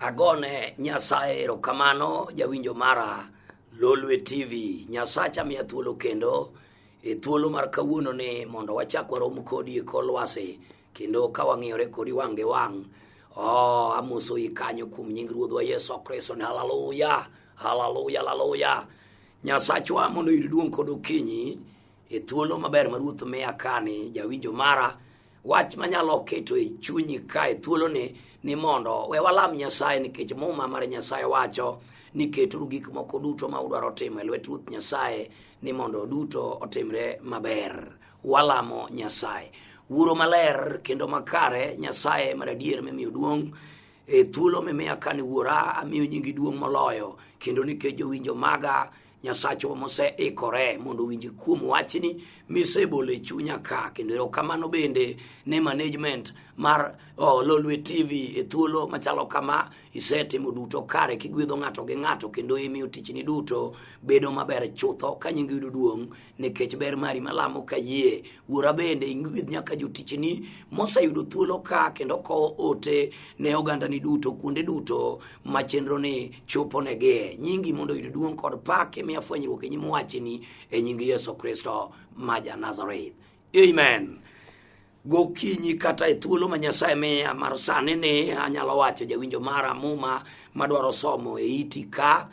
Agone Nyasaye erokamano jawinjo mara Lolwe TV. Nyasacha miya thuolo kendo e thuolo mar kawuono ni mondo wachak warom kodi e kor lwasi kendo ka wang'iyore kodi wang' gi wang'. Amoso i kanyo kuom nying Ruodhwa Yesu Kristo. Haleluya, haleluya, haleluya. Nyasachwa mondo yud duong' kod okinyi e thuolo maber ma Ruoth miya kani jawinjo mara. Wach manyalo keto e chunyi ka e thuolo ni mondo we walam Nyasaye, nikech muma mar Nyasaye wacho ni keturu gik moko duto ma udwaro timo e lwet Ruoth Nyasaye ni mondo duto otimre maber. Walamo Nyasaye Wuoro maler kendo makare, Nyasaye mar adier mimiyo duong' e thuolo mimiya kani wuora, amiyo nyingi duong' moloyo kendo nikech jowinjo maga Nyasachwa moseikore mondo winji kuom wachni misebolo e chunya ka. Kendo erokamano bende ne management mar Lolwe TV e thuolo machalo kama isetimo duto kare kigwedho ng'ato gi ng'ato kendo imiyo tichni duto bedo maber chutho ka nyingi yudo duong' nikech ber mari malamo ka yie. Wuora bende ingwedh nyaka jotichni moseyudo thuolo ka kendo kowo ote ne oganda ni duto kuonde duto ma chenro ni chopo negi. Nyingi mondo yud duong' kod pak miya fwenyruok e nyim wachni e nying Yesu Kristo ma ja Nazareth. Amen. Gokinyi kata e thuolo ma Nyasaye miya mar sani ni anyalo wacho jawinjo mara muma madwaro somo e iti ka.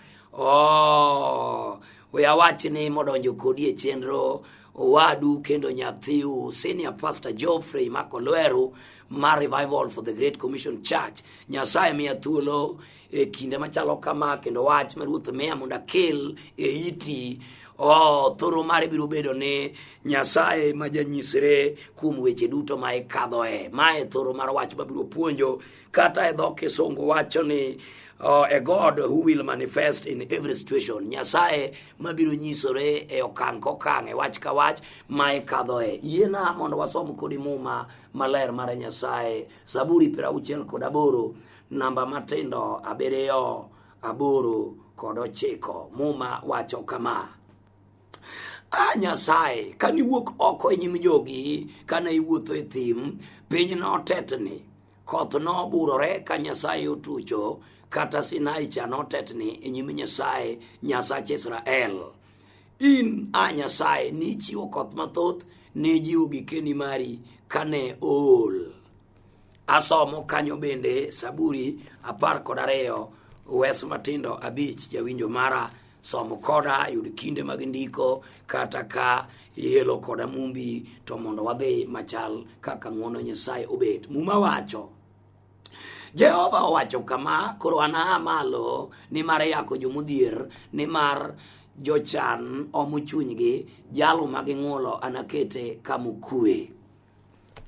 We awachni modonjo kodi e chenro owadu kendo nyathiu Senior Pastor Geoffrey Makolweru mar Revival for the Great Commission Church. Nyasaye miya thuolo e kinde machalo kama kendo wach ma Ruoth miya mondo akel e iti. Thoro mare biro bedo ni Nyasaye ma janyisre kuom weche duto ma ikadhoe. Mae thoro mar wach ma biro puonjo kata e dho Kisungu wacho ni a God who will manifest in every situation. Nyasaye ma biro nyisore e okang' kokang' e wach ka wach ma ikadhoe. Yiena mondo wasom kodi muma maler mar Nyasaye. Zaburi 68 namba matindo 7, 8 kod 9. Muma wacho kama: Nyasaye, kani wuok oko e nyim jogi, kana iwuotho e thim, piny notetni, koth noburore ka Nyasaye otucho, kata Sinai cha notetni e nyim Nyasaye, Nyasach Israel. In, Nyasaye, nichiwo koth mathoth ne jiwo gikeni mari kane ool. Asomo kanyo bende Zaburi 12 wes matindo 5. Jawinjo mara, somo koda yud kinde mag ndiko kata ka yelo koda mumbi to mondo wadhi machal kaka ng'wono Nyasaye obet. Muma wacho: Jehova wacho kama, koro ana malo ni mar yako jomodhier, ni mar jochan omo chunygi, jalo maging'ulo anakete kamokue.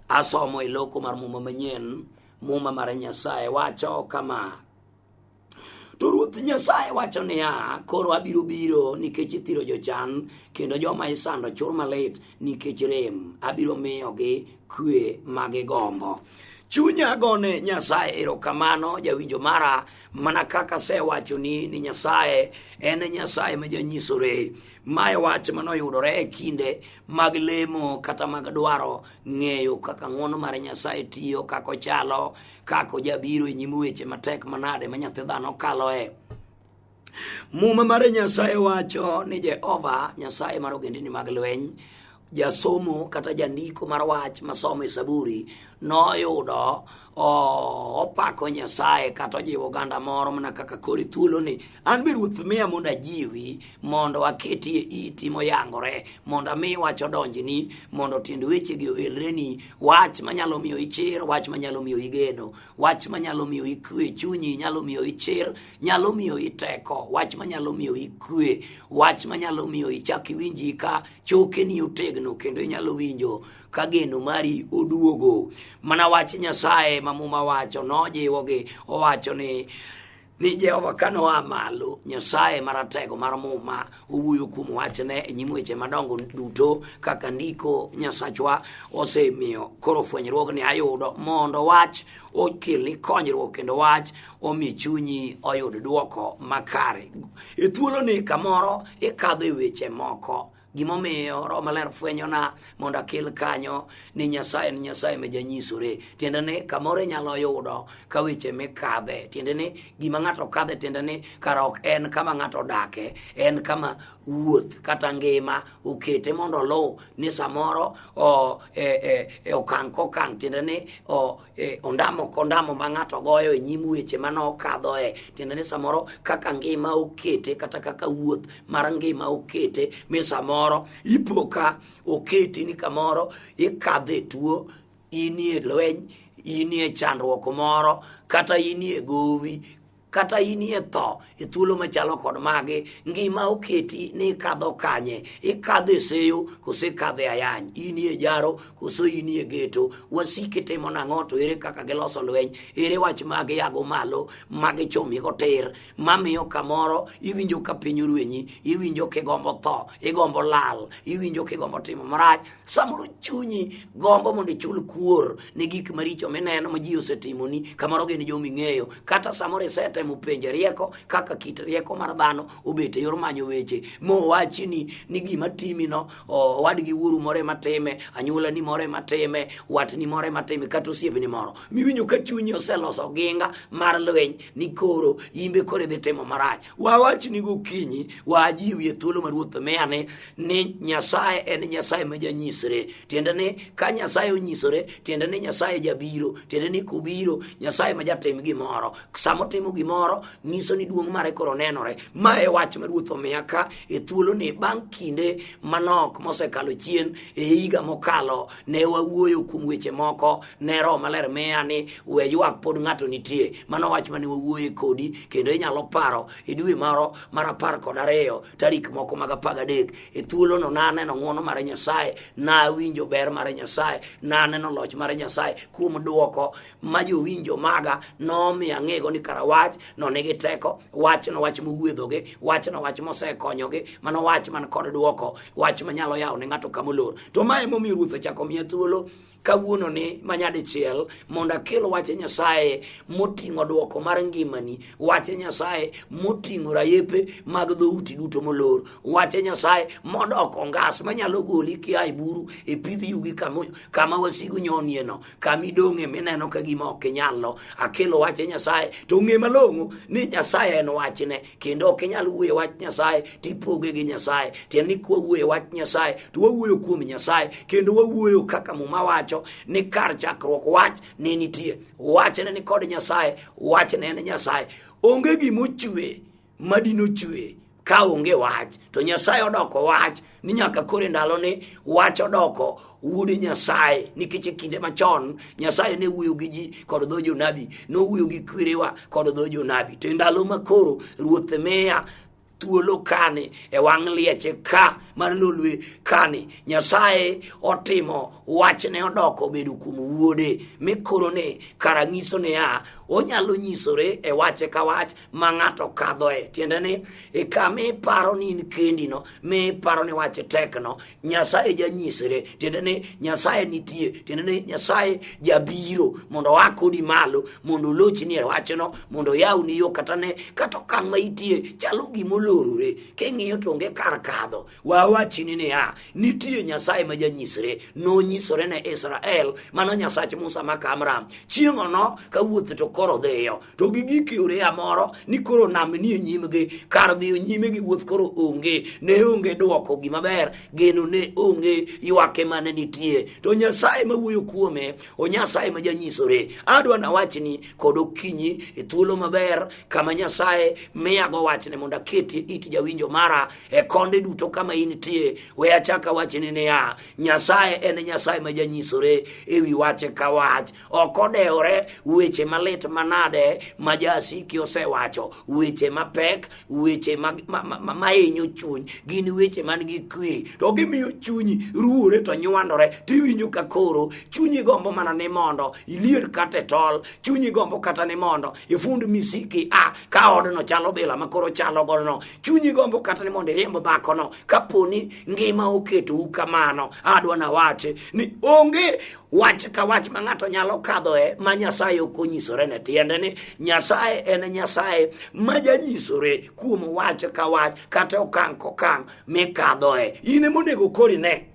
Asomo e loko mar muma manyien. Muma mar Nyasaye wacho kama: To Ruoth Nyasaye wacho niya, koro abiro biro nikech ithiro jochan, kendo joma isando chur malit nikech rem, abiro miyogi kwe magigombo. Chunya gone Nyasaye erokamano jawinjo mara, mana kaka sewacho ni Nyasaye en Nyasaye ma janyisore. Mae wach manoyudore e kinde mag lemo kata mag dwaro ng'eyo kaka ng'wono mar Nyasaye tiyo, kako chalo, kako jabiro e nyim weche matek manade ma nyathi dhano kaloe. Muma mar Nyasaye wacho ni Jehova Nyasaye mar ogendini mag lweny, jasomo kata jandiko mar wach masomo e Zaburi noyudo opako Nyasaye kata ojiwo oganda moro mana kaka kori thuolo ni an be Ruoth miya mondo ajiwi mondo aketi e iti moyangore, mondo ami wach odonjni, mondo tiend wechegi oelreni, wach manyalo miyo ichir, wach manyalo miyo igeno, wach manyalo miyo ikwe chunyi, nyalo miyo ichir, nyalo miyo iteko, wach manyalo miyo ikwe, wach manyalo miyo ichak iwinji ka chokeni otegno kendo inyalo winjo ka geno mari oduogo. Mana wach Nyasaye ma muma wacho nojiwogi, owacho ni Jehova kanoa malo, Nyasaye maratego mar muma owuoyo kuom wachne e nyim weche madongo duto kaka ndiko Nyasachwa osemiyo koro fwenyruok ni ayudo mondo wach okelni konyruok kendo wach omi chunyi oyud duoko makare. E thuolo ni kamoro ikadho e weche moko gimomiyo Roho Maler fwenyona mondo akel kanyo ni Nyasaye ma janyisore. Tiende ni kamoro inyalo yudo ka weche mikadhe, tiende ni gima ng'ato kadhe, tiende ni kara ok en kama ng'ato dake, en kama wuoth kata ngima okete mondo oluw ni samoro okang' kokang', tiende ni ondamo kondamo ma ng'ato goyo e nyim weche manokadhoe, tiende ni samoro kaka ngima okete kata kaka wuoth mar ngima okete, mi samoro ipo ka oketi ni kamoro ikadhe tuo, inie lweny, inie chandruok moro, kata inie gowi, kata inie tho, e thuolo machalo kod magi. Ngima oketi ni kadho kanye, ikadhe seyo kose kadhe ayany, inie jaro koso inie geto, wasiki timo nang'o, to ere kaka giloso lweny, ere wach magi yago malo magichomi gotir, mamiyo kamoro iwinjo ka piny orwenyi, iwinjo kigombo tho, igombo lal, iwinjo kigombo timo marach, samoro chunyi gombo mondo ichul kuor ne gik maricho mineno ma ji osetimoni, kamoro gin jomi ng'eyo, kata samoro isetemo penjo rieko kaka kit rieko mar dhano obet e yor manyo weche, mowachi ni gima timino wadgi wuoru more matime, anyuola ni more matime, watni more matime, kata osiepni moro, miwinjo ka chunyi oseloso ginga mar lweny ni koro imbe kore dhi timo marach. Wawachni gokinyi wajiwi e thuolo ma Ruoth miyani ni Nyasaye en Nyasaye ma janyisre. Tiende ni ka Nyasaye onyisore, tiende ni Nyasaye jabiro, tiende ni kubiro Nyasaye ma jatim gimoro, samotimo gimoro nyiso ni duong' mare koro nenore. Ma e wach ma Ruoth omiya ka e thuolo ni bang' kinde manok mosekalo chien. E higa mokalo ne wawuoyo kuom weche moko, ne Roho Maler miya ni we ywak pod ng'ato nitie. Mano wach mane wawuoye kodi, kendo inyalo paro e dwe moro mar 12 tarik moko mag 13. E thuolo no naneno ng'wono mar Nyasaye, nawinjo ber mar Nyasaye, naneno loch mar Nyasaye kuom duoko ma jowinjo maga nomiyo ang'ego ni kara wach no nigi teko, wach no wach mogwedhogi, wach no wach mosekonyogi, mano wach man kod duoko, wach manyalo yawo ne ng'ato kamolor. To mae momiyo Ruoth ochako miya thuolo kawuono ni manyadichiel mondo akel wach Nyasaye moting'o duoko mar ngimani, wach Nyasaye moting'o rayepe mag dhouti duto molor, wach Nyasaye modoko ngas manyalo goli kia e buru e pidh yugi kama wasigu nyonieno, kama idong'e mineno ka gima ok inyalo. Akelo wach Nyasaye to ng'e malong'o ni Nyasaye en wachne, kendo ok inyal wuoyo wach Nyasaye tipoge gi Nyasaye. Tiende ni kwawuoyo wach Nyasaye to wawuoyo kuom Nyasaye, kendo wawuoyo kaka Muma wacho ni kar chakruok wach ne nitie, wach ne ni kod Nyasaye, wach ne en Nyasaye. Onge gimochwe madino chwe ka onge wach, to Nyasaye odoko wach ni nyaka kore ndalo ni wach odoko wuode Nyasaye, nikech kinde machon Nyasaye ne wuoyo gi ji kod dho jonabi, no wuoyo gi kwerewa kod dho jonabi. To ndalo makoro Ruoth miya thuolo kani e wang' lieche ka mar nolwe kani, Nyasaye otimo wachne odoko bedo kuom wuode, mikoro ni kara ng'iso ni onyalo nyisore e wache ka wach ma ng'ato kadhoe. Tiende ni e kama iparo ni in kendi no, miparo ni wache tek no, Nyasaye janyisore. Tiende ni Nyasaye nitie, tiende ni Nyasaye jabiro mondo oa kodi malo, mondo olochni e wachno, mondo yawni yo, kata okang' ma itie chalo gimolorore, king'iyo to onge kar kadho. Wawachni ni nitie Nyasaye ma janyisore, nonyisore ne Israel, mano Nyasach Musa maka Amram. Chieng'o no ka wuoth to koro dhiyo, to gigikore amoro ni koro nam ni e nyimgi, kar dhiyo nyime gi wuoth koro onge, ne onge duoko gimaber, geno ne onge, ywake mane nitie. To Nyasaye ma wuoyo kuome o Nyasaye ma janyisore. Adwa na wachni kod okinyi e thuolo maber kama Nyasaye miyago wachne mondo aketi it jawinjo mara e konde duto kama intie. We achaka wachni ni Nyasaye en Nyasaye ma janyisore e wi wache ka wach, ok odewore weche malit manade ma jasiki osewacho, weche mapek, weche mahinyo chuny, gin weche man gi kwiri, to gimiyo chunyi ruore to nywandore, tiwinjo ka koro chunyi gombo mana ni mondo ilier kata tol, chunyi gombo kata ni mondo ifund misiki ka odno chalo bila makoro chalo gono, chunyi gombo kata ni mondo riembo dhako no kaponi ngima oketo kamano. Adwa na wache ni onge wach ka wach ma ng'ato nyalo kadhoe ma Nyasaye ok onyisore ne timne. Tiende ni Nyasaye en Nyasaye ma janyisore kuom wach ka wach kata okang' kokang' mikadhoe. In emonego kori ne,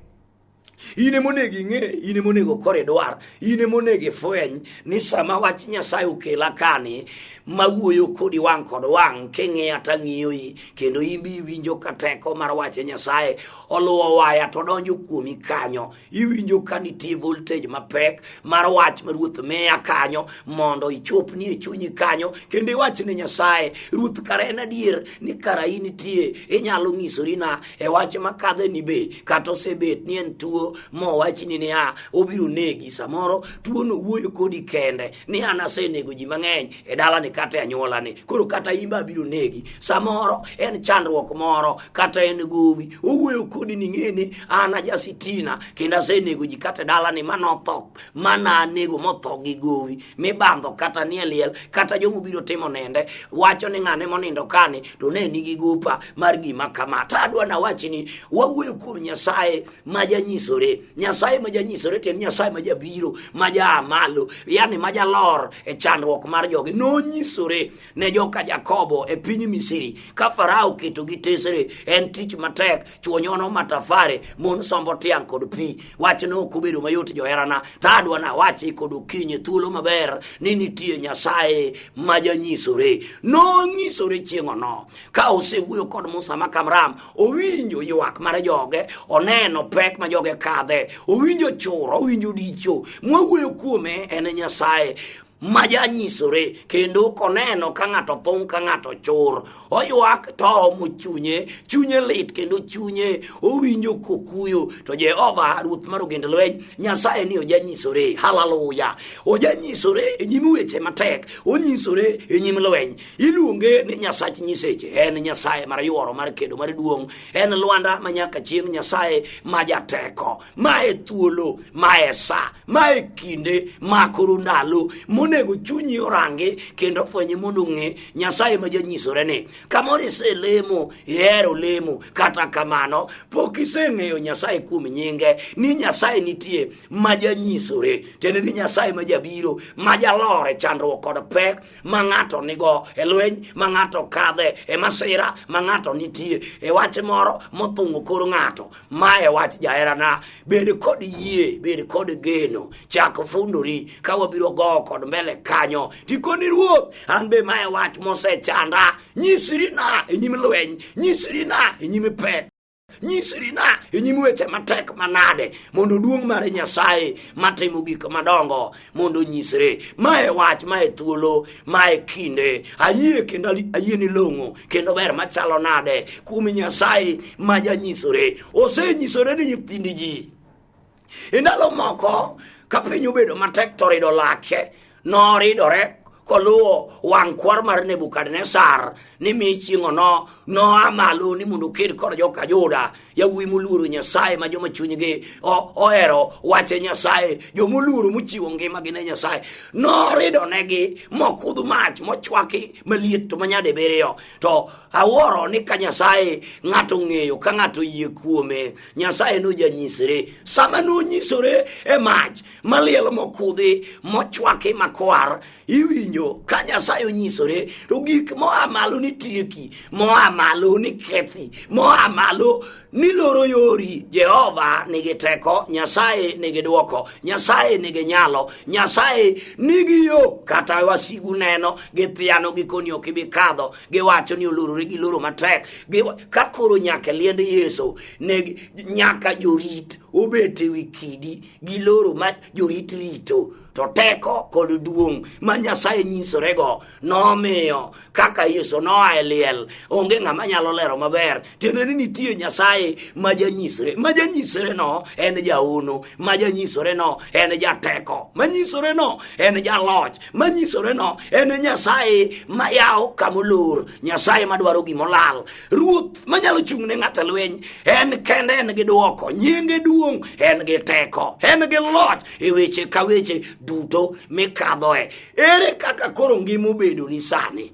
in emonego ing'e, in emonego kori dwar, in emonego ifweny ni sama wach Nyasaye okela kani mawuoyo kodi wang' kod wang' king'iya tang'iyoi kendo imbi iwinjo ka teko mar wach Nyasaye oluwo waya to donjo kuomi kanyo. Iwinjo ka nitie voltage mapek mar wach ma Ruoth miya kanyo mondo ichopni e chunyi kanyo kendo iwach ne Nyasaye, Ruoth kara en adier ni kara initie, inyalo ng'isori na e wach makadhe ni be kata osebet ni en tuo mowachni ni obiro negi. Samoro tuo no wuoyo kodi kende ni an asenego ji mang'eny e dalani kata anyuola ni, koro kata imba biro negi. Samoro en chandruok moro kata en gowi, owuoyo kodi ni ng'eni an ajasitina kendo asenego ji kata dalani manotho mana nego motho gi gowi mibandho kata nie liel kata jomo biro timo nende wacho ni ng'ane monindo kani to ne nigi gopa mar gima kama. Tadwa na wachni wawuoyo kuom Nyasaye ma janyisore. Nyasaye ma janyisore tiende Nyasaye ma jabiro, ma jamalo, yani ma jalor e chandruok mar joge. Nonyisore ne joka Jakobo e piny Misri ka Farao keto gi tesre, en tich matek, chuo nyono matafare, mon sombo tiang' kod pi. Wach no okobedo mayot joherana. Tadwa na wachi kod okinyi thuolo maber ni nitie Nyasaye ma janyisore. Nonyisore chieng'o no ka osewuoyo kod Musa ma Kamram, owinjo ywak mar joge, oneno pek ma joge kadhe, owinjo chur, owinjo dicho. Mwawuoyo kuome en Nyasaye ma janyisore kendo koneno ka ng'ato thung' ka ng'ato chur, oywak to omo chunye lit kendo chunye owinjo kokuyo. To Jehova Ruoth mar ogend lweny Nyasaye ni ojanyisore. Haleluya! Ojanyisore e nyim weche matek, onyisore e nyim lweny. Iluonge ni Nyasach nyiseche, en Nyasaye mar yuoro, mar kedo, mar duong', en Lwanda manyaka chieng', Nyasaye ma jateko, ma e thuolo, ma e sa, ma e kinde, ma koro ndalo monego chunyi orangi kendo fwenye mondo ng'e Nyasaye ma janyisore ni. Kamoro iselemo, ihero lemo, kata kamano pok iseng'eyo Nyasaye kuom nyinge ni Nyasaye nitie ma janyisore. Tiende ni Nyasaye ma jabiro, ma jalore chandruok kod pek ma ng'ato nigo e lweny, ma ng'ato kadhe e masira, ma ng'ato nitie e wach moro mothung'o kor ng'ato. Ma e wach jaherana. Bed kod yie, bed kod geno, chak fundori ka wabiro go kod mbele kanyo tikoni Ruoth, an be ma e wach mosechanda. Nyisri na e nyim lweny, nyisri na e nyim pek, nyisri na e nyim weche matek manade mondo duong' mar Nyasaye matimo gik madongo mondo nyisre. Ma e wach, ma e thuolo, ma e kinde. Ayie kendo ayie ni long'o kendo ber machalo nade kuom Nyasaye ma janyisore. Osenyisore ni nyithindi ji. E ndalo moko ka piny obedo matek to rido lake noridore koluwo wang' kwar mar Nebukadnesar ni mi chieng'o noa malo ni mondo ked kod joka Juda, yawuowi moluoro Nyasaye ma joma chunygi ohero wache Nyasaye, jomoluoro mochiwo ngimagi ne Nyasaye. Noridonegi mokudho mach mochwaki maliet to manyadibiriyo. To awuoro ni ka Nyasaye ng'ato ng'eyo, ka ng'ato yie kuome, Nyasaye nojanyisore. Sama nonyisore e mach maliel mokudhi mochwaki makwar, iwinjo ka Nyasaye onyisore to gik moa malo ni tieki, moa malo ni kethi, moa malo ni loro yori. Jehova nigi teko, Nyasaye nigi duoko, Nyasaye nigi nyalo, Nyasaye nigi yo. Kata wasigu neno githiano gikoni ok ibi kadho, giwacho ni olorore gi loro matek, ka koro nyaka liend Yesu nyaka jorit obete wi kidi gi loro ma jorit rito. To teko kod duong' ma Nyasaye nyisorego nomiyo kaka Yesu noa e liel, onge ng'ama nyalo lero maber. Tiende ni nitie Nyasaye ma janyisore. Ma janyisore no en jaono, ma janyisore no en jateko, ma nyisore no en jaloch, ma nyisore no en Nyasaye ma yawo kamolor, Nyasaye madwaro gimolal, Ruoth manyalo chung' ne ng'ata lweny. En kende en gi duoko, nyinge duong', en gi teko, en gi loch e weche ka weche duto mikadhoe. Ere kaka koro ngima obedo ni sani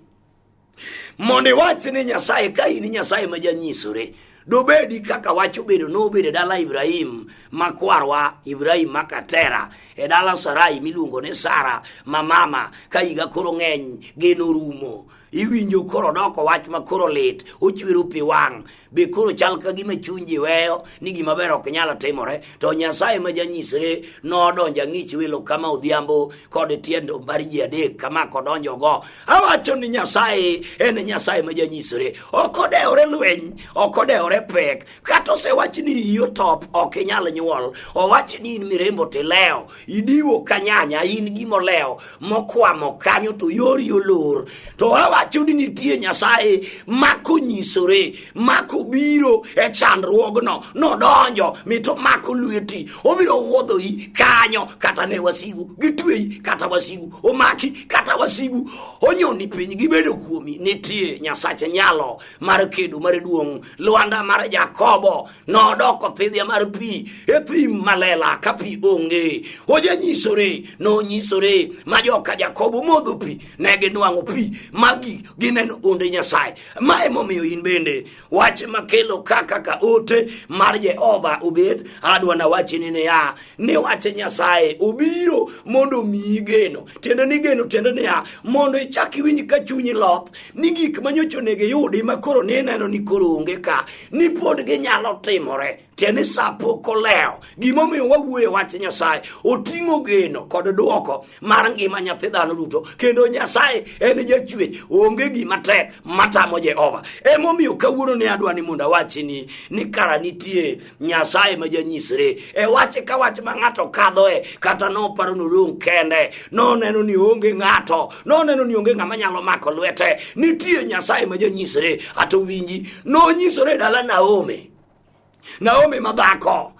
mondo iwach ni Nyasaye, ka in Nyasaye ma janyisore, dobedi kaka wacho bedo nobedo dala Ibrahim makwarwa Ibrahim makatera e dala Sarai miluongo ne Sara mamama ka higa koro ng'eny geno rumo iwinjo koro doko wach ma koro lit ochwero pi wang' be koro chal ka gima chunyi weyo ni gima ber ok nyalo timore to Nyasaye ma janyisre nodonjo ng'ich welo kama odhiambo kod tiendo mar ji adek kama kodonjo go awacho ni Nyasaye en Nyasaye ma janyisre ok odeore lweny ok odeore pek kata osewach ni iyo top ok inyal nyuol owach ni in mirembo tileo idiwo kanyanya in gimo leo mokwamo kanyo to yori olor to awacho ni nitie Nyasaye makonyisore makobiro e chandruogno nodonjo mito mako lweti obiro wuodhoi kanyo kata ne wasigu gitwei kata wasigu omaki kata wasigu onyoni piny gibedo kuomi nitie Nyasache nyalo mar kedo mar duong' Lwanda mar Jakobo nodoko thidhia mar pi e thim malela ka pi onge ojanyisore nonyisore ma joka Jakobo modho pi ne ginwang'o pi magi gineno onde Nyasaye ma emomiyo in bende wach makelo kaka ka ote mar Jehova obed adwa na wachini ne ya ni wache Nyasaye obiro mondo miyi geno tendo ni geno tendo ni ya mondo ichaki winji ka chunyi loth ni gik manyocho nege yudi makoro ni neno ni koro onge ka ni pod ginyalo timore tieni sapoko leo gimomiyo wawuoye wach Nyasaye oting'o geno kod duoko mar ngima nyathi dhano duto kendo Nyasaye en jachwech onge gima tek matamo Jehova emomiyo kawuono ne adwa ni mondo awachni ni kara nitie Nyasaye ma janyisre e wache ka wach ma ng'ato kadhoe kata noparo nodong' kende noneno ni onge ng'ato noneno ni onge ng'ama nyalo mako lwete nitie Nyasaye ma janyisre ato winji nonyisore dala Naomi madhako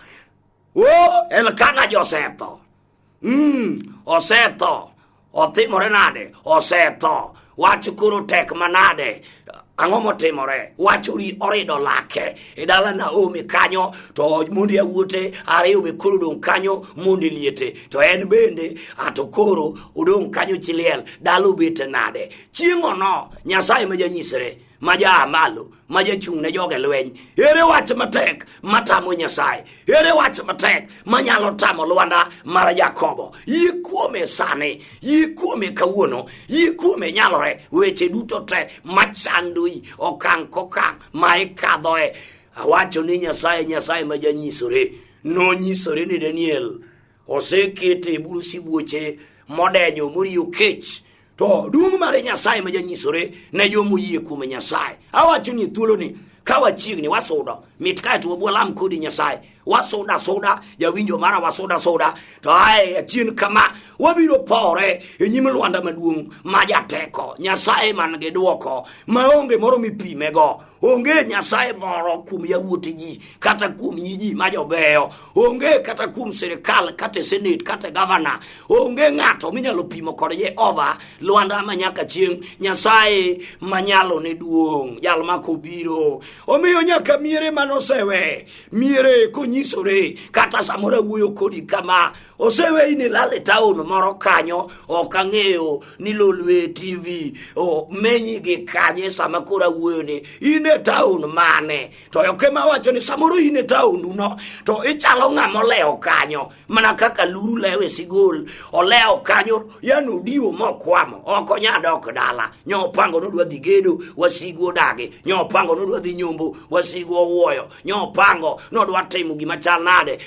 Elkana josetho osetho otimore nade osetho wach koro tek manade ang'o motimore wachuri orido lake e dala Naomi kanyo to mondi awuote ariyo be koro dong' kanyo mondi liete to en bende ato koro odong' kanyo chiliel dalo bete nade chieng'o no Nyasaye ma janyisre maja malo maja chung ne joge lweny ere wach matek matamo Nyasaye ere wach matek manyalo tamo Lwanda mar Jakobo yie kuome sane yie kuome kawuono yie kuome nyalore weche duto te machandoi okang' kokang' ma ikadhoe awacho ni Nyasaye ma janyisore nonyisore ni Daniel osekete e buru sibuoche modenyo moriyo kech to dung' mar Nyasaye ma janyisore ne jomoyie kuom Nyasaye awacho ni thuolo ni ka wachiegni wasudo mit kae to wabuolam kodi Nyasaye wasuda jawinjo mara wasuda to ae achien kama wabiro pore e nyim Lwanda maduong' ma jateko Nyasaye man gi duoko maonge moro mipimego onge Nyasaye moro kuom yawuot ji kata kuom ji ma jobeyo onge kata kuom sirikal kata senate kata governor onge ng'ato minyalo pimo kod Jehova Lwanda ma nyaka chieng' Nyasaye manyalo ne duong' jal makobiro omiyo nyaka miere manosewe miere konyisore kata samora wuoyo kodi kama osewe ini lale taon moro kanyo okang'eyo ni Lolwe TV menyi gi kanye sama kora wuoyo ni ine taon mane to okema wacho ni samoro ine taon no to ichalo ng'amo leo kanyo mana kaka luru lewe sigol oleo kanyo yano diwo mokwamo okonya dok dala nyopango nodwa dhi gedo wasigu odage nyopango nodwa dhi nyombo wasigu owuoyo nyopango nodwa timo gima chal nade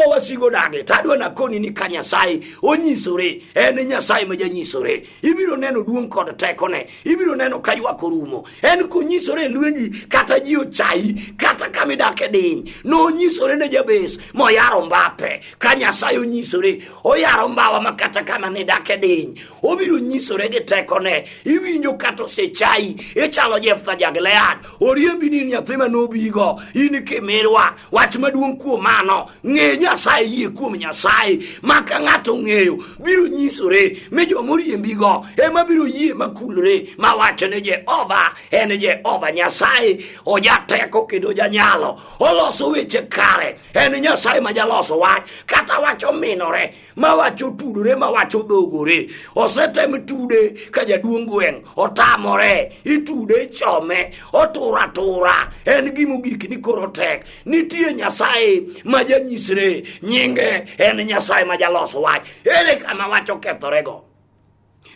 wasigo dage tadwa na koni ni ka Nyasaye onyisore en Nyasaye ma janyisore ibiro neno duong' kod tekone ibiro neno ka ywak orumo en konyisore lwenji kata ji ochai kata kamidake diny nonyisore ne Jabez moyaro mbape ka Nyasaye onyisore oyaro mbawa makata kama ne dake diny obiro nyisore gi tekone iwinjo kata osechai ichalo Jeftha ja-Gilead oriembi ni nyathi ma nobigo in kimirwa wach maduong' kuom mano ng'e Nyasaye, yie kuom Nyasaye, ma ka ng'ato ng'eyo biro nyisore, me jomoriembigo ema biro yie makulore mawacho ne Jehova en Jehova Nyasaye, ojateko kendo janyalo, oloso weche kare, en Nyasaye ma jaloso wach, kata wacho minore, mawacho tudore, mawacho dhogore. Osetem tude ka jaduong' gweng' otamore, itude chome, otura tura, en gimogik ni koro tek. Nitie Nyasaye ma janyisre, nyinge en Nyasaye ma jaloso wach. Ere kama wacho kethorego,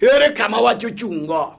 ere kama wacho chungo,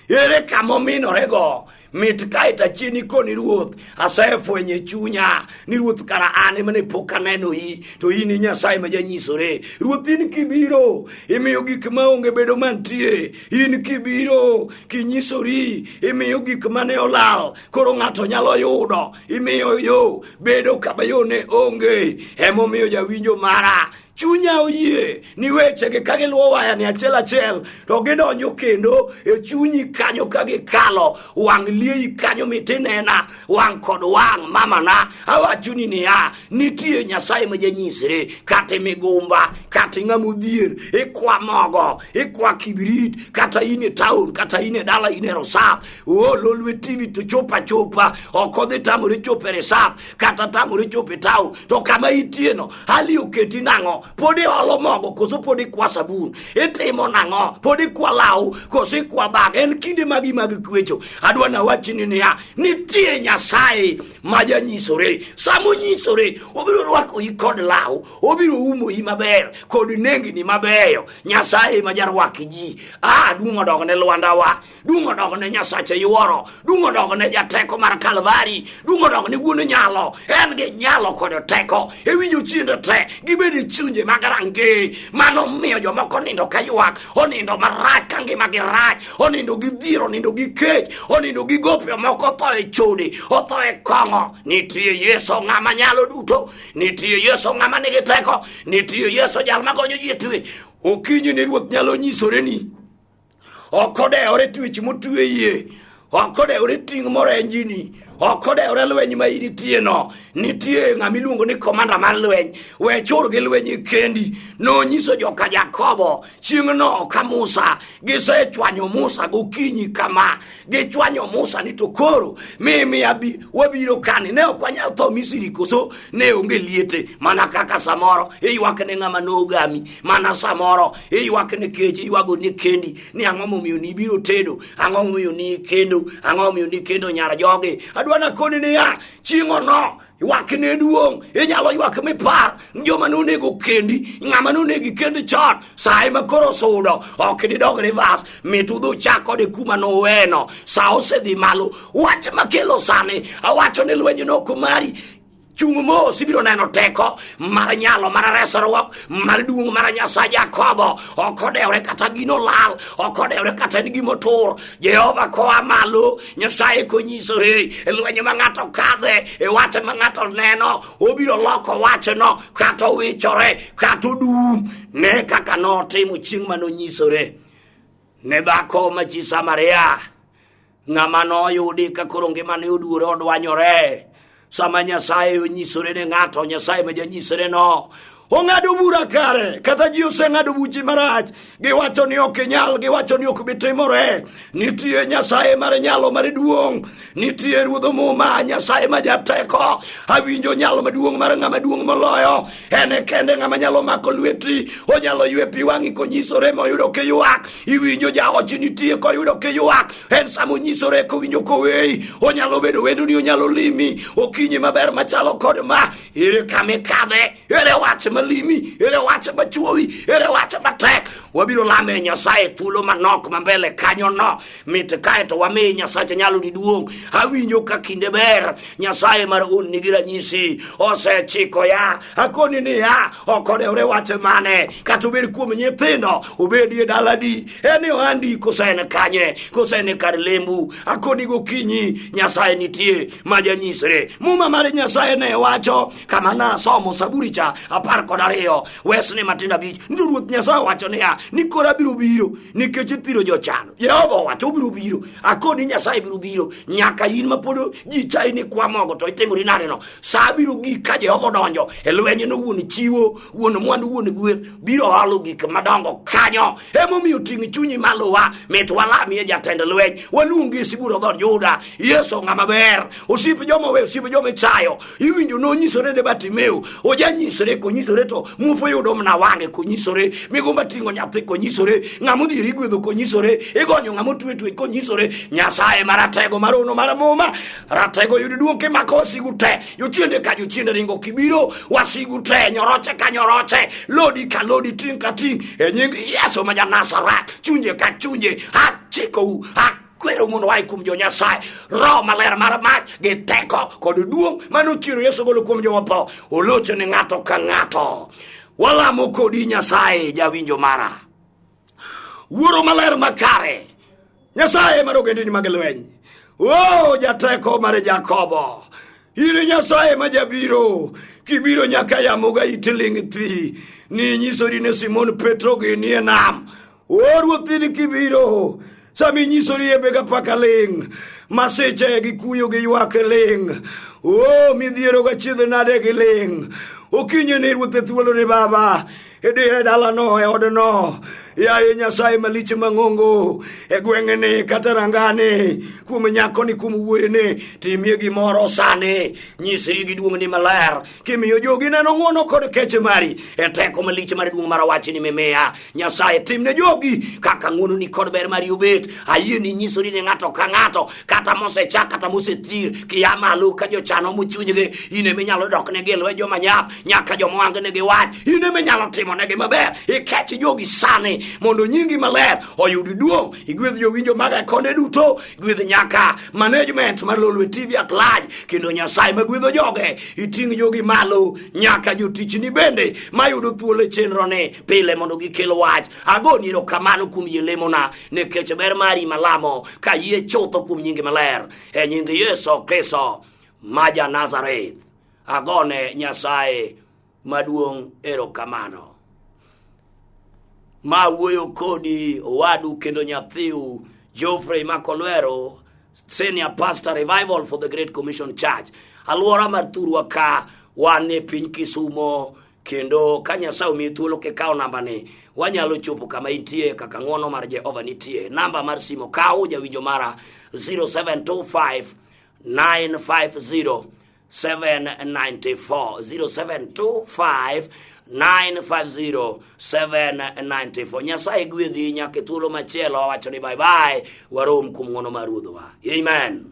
ere kama minorego. Mit kaita chini koni Ruoth, asefwenye chunya ni Ruoth kara ane mane pok aneno hii, to hii ni Nyasaye ma janyisore. Ruoth in kibiro imiyo gik maonge bedo mantie, in kibiro kinyisori imiyo gik mane olal koro ng'ato nyalo yudo, imiyo yo bedo kama yo ne onge. Emomiyo jawinjo mara, chunya oyie ni wechegi ka giluwo waya ni achiel achiel, to gidonjo kendo e chunyi kanyo ka gikalo, wang' liei kanyo mitinena, wang' kod wang' mamana. Awachoni niya, nitie Nyasaye ma janyisre, kata migumba, kata ng'amodhier, ikwa mogo, ikwa kibrit, kata in e taon, kata in e dala, in e Rosaf, lolwe TV to chopa chopa, okodhi tamore chope Resaf, kata tamore chope taon, to kama itieno, hali oketi nang'o, podi olo mogo koso podi kwa sabun, itimo nang'o, podi kwa lau koso kwa bag. En kinde magi mag kwecho. Adwa na wachini niya, nitie Nyasaye ma janyisore. Samo nyisore, obiro rwako i kod lau, obiro umo i maber kod nengni mabeyo. Nyasaye ma jarwaki ji. Dungo dog ne Lwanda wa, dungo dog ne Nyasache yuoro, dungo dog ne jateko mar Kalvari, dungo dog ne wuon nyalo. En ge nyalo kod teko, ewinjo chiende te, gibede chunje magarange, mano miyo jomoko nindo kayuak, onindo marach ka ngimagi rach, onindo gi dhier, onindo gi kech, onindo gi gope, moko otho e chode, otho e kong'o. Nitie Yesu ng'ama nyalo duto, nitie Yesu ng'ama nigi teko, nitie Yesu jal magonyo ji e twech. Okinyi ni Ruoth nyalo nyisoreni, okodewore twech motwe yie, okodewore ting' morenjini, okodewore lweny ma initie no. Nitie ng'ama iluongo ni komanda mar lweny, we chur gi lweny kendi. Nonyiso joka Jakobo chieng' no ka Musa gisechwanyo Musa gokinyi kama, gichwanyo Musa ni to koro mimi wabiro kani. Ne ok wanyal tho Misri koso ne onge liete, mana kaka samoro iywak ne ng'ama nogami, mana samoro iywak ne kech, iywago ne kendi ni ang'o momiyo ni biro tedo, ang'o momiyo ni kendo, ang'o momiyo ni kendo nyar joge. Adwa na koni niya, chieng'o no ywak ne duong', inyalo ywak mipar joma nonego kendi, ng'ama nonegi kendi chon, sa ema koro sudo, ok nidog rivas, mitudho chako de kuma noweno, sa osedhi malo. Wach makelo sani, awacho ni lweny no kumari, chung' mos ibiro neno teko mar nyalo mar resruok mar duong' mar Nyasaye Jakobo. Okodewre kata gino lal, okodewre kata ni gimotur. Jehova koa malo, Nyasaye konyisore e lweny ma ng'ato kadhe, e wach ma ng'ato neno, obiro loko wachno kata owichore kata odum. Ne kaka notimo chieng' manonyisore ne dhako ma chi Samaria, ng'ama noyudi ka koro ngimane oduore odwanyore. Sama Nyasaye onyisore ne ng'ato, Nyasaye ma janyisore no ong'ado bura kare, kata ji oseng'ado buche marach, giwacho ni ok inyal, giwacho ni ok bitimore. Nitie Nyasaye mar nyalo mar duong', nitie Ruodh Muma, Nyasaye ma jateko. Awinjo nyalo maduong' mar ng'ama duong' moloyo, en kende ng'ama nyalo mako lweti, onyalo ywe pi wang'i konyisore moyudo kiyuak, iwinjo jaochi nitie koyudo kiyuak, en samo nyisore kowinjo koweyi, onyalo bedo wendo ni onyalo limi, okinyi maber machalo kod ma. Ere kame kadhe, ere wach malimi, ere wach machuowi, ere wach matek. Wabiro lame Nyasaye thuolo manok mambele kanyo no, mit kae to wami Nyasaye nyalo ni duong'. Awinjo ka kinde ber, Nyasaye mar un nigi ranyisi, osechiko ya, akoni ni ya, okodewre wach mane, kata obed kuom nyithindo, obedi e daladi, ene ohandi kosene kanye, kosene kar lembu, akoni gokinyi Nyasaye nitie ma janyisre. Muma mar Nyasaye ne wacho, kama na somo Saburi cha 10 12 wesne matindo 5 ndio Ruoth Nyasaye wacho niya ni kora biro biro nikech ithiro jochano. Jehova wacho biro biro akoni Nyasaye biro biro nyaka in mapod ji chai ni kwa mogo to itimori nade no sa biro gik ka Jehova donjo e lwenye no wuon chiwo wuon mwandu wuon gweth biro halo gik madongo kanyo emomiyo ting' chunyi malo wa mit walami jatend lweny waluongi Siburo dhod Juda Yesu ng'ama ber osip joma we osip joma chayo iwinjo no nyisore ne Batimeo ojanyisore konyisore to mufo yudo mna wange konyisore migomba tingo nyathi konyisore ng'amudhiri gwedho konyisore igonyo ng'amotwetwe konyisore Nyasaye maratego marono maramoma ratego yudi duonke makosigu te jochiende ka jochiende ringo kibiro wasigu te nyoroche ka nyoroche lodi ka lodi ting ka ting e nying Yesu ma Nazaret chunje ka chunje achiko kwero mondo wai kum jo Nyasaye Roho Maler mar mach gi teko kod duong' manochiero Yesu golo kuom joma tho olocho ni ng'ato ka ng'ato. Walamo kodi Nyasaye jawinjo mara Wuoro Maler makare Nyasaye mar ogendini mag lweny jateko mar Jakobo ine Nyasaye ma jabiro kibiro nyaka yamoga itiling' thi ni nyisori ne Simon Petro gi nie nam Ruothini kibiro sami nyisori embega paka ling' maseche gi kuyo gi ywak ling' midhiero ga chiedho nade gi ling' okinye ne Ruoth e thuolo ne Baba e dalano e odno yaye Nyasaye malich mang'ongo e gweng'ene kata rangane kuom nyakoni kuom wuoyene timie gimoro sane nyisri gi duong'ni maler kimiyo jogi neno ng'wono kod keche mari e teko malich mar duong' mar wachni mimiya Nyasaye timne jogi kaka ng'wononi kod ber mari obet ayie ni nyisori ne ng'ato ka ng'ato kata mosechak kata mosethir kia malo ka jochano mochunygi ine minyalo doknegi e lwe joma nyap nyaka joma wangnegi wach ine minyalo timonegi maber ikech jogi sane mondo nyingi maler oyud duong' igwedh jowinjo maga kone duto igwedh nyaka management mar Lolwe TV at large kendo Nyasaye magwedho joge iting' jogi malo nyaka jotichni bende mayudo thuolo e chenro ne pile mondo gikel wach agoni erokamano kuom yie lemona nikech ber mari malamo ka yie chutho kuom nyingi maler e nying Yesu Kristo ma Nazareth agone Nyasaye maduong' erokamano. Ma wuoyo kodi owadu kendo nyathiu Geoffrey Makolwero, Senior Pastor Revival for the Great Commission Church. Alwora mar Thurwa ka wan e piny Kisumo kendo ka Nyasaye omiyi thuolo kikawo nambani wanyalo chopo kama intie kaka ng'wono mar Jehova nitie. Namba mar simo kawo jawinjo mara 0725 950 794 0725 950-794. Nyasaye gwedhi nyaka thuolo machielo wacho ni bye bye warom kuom ng'wono mar Ruodhwa. Amen.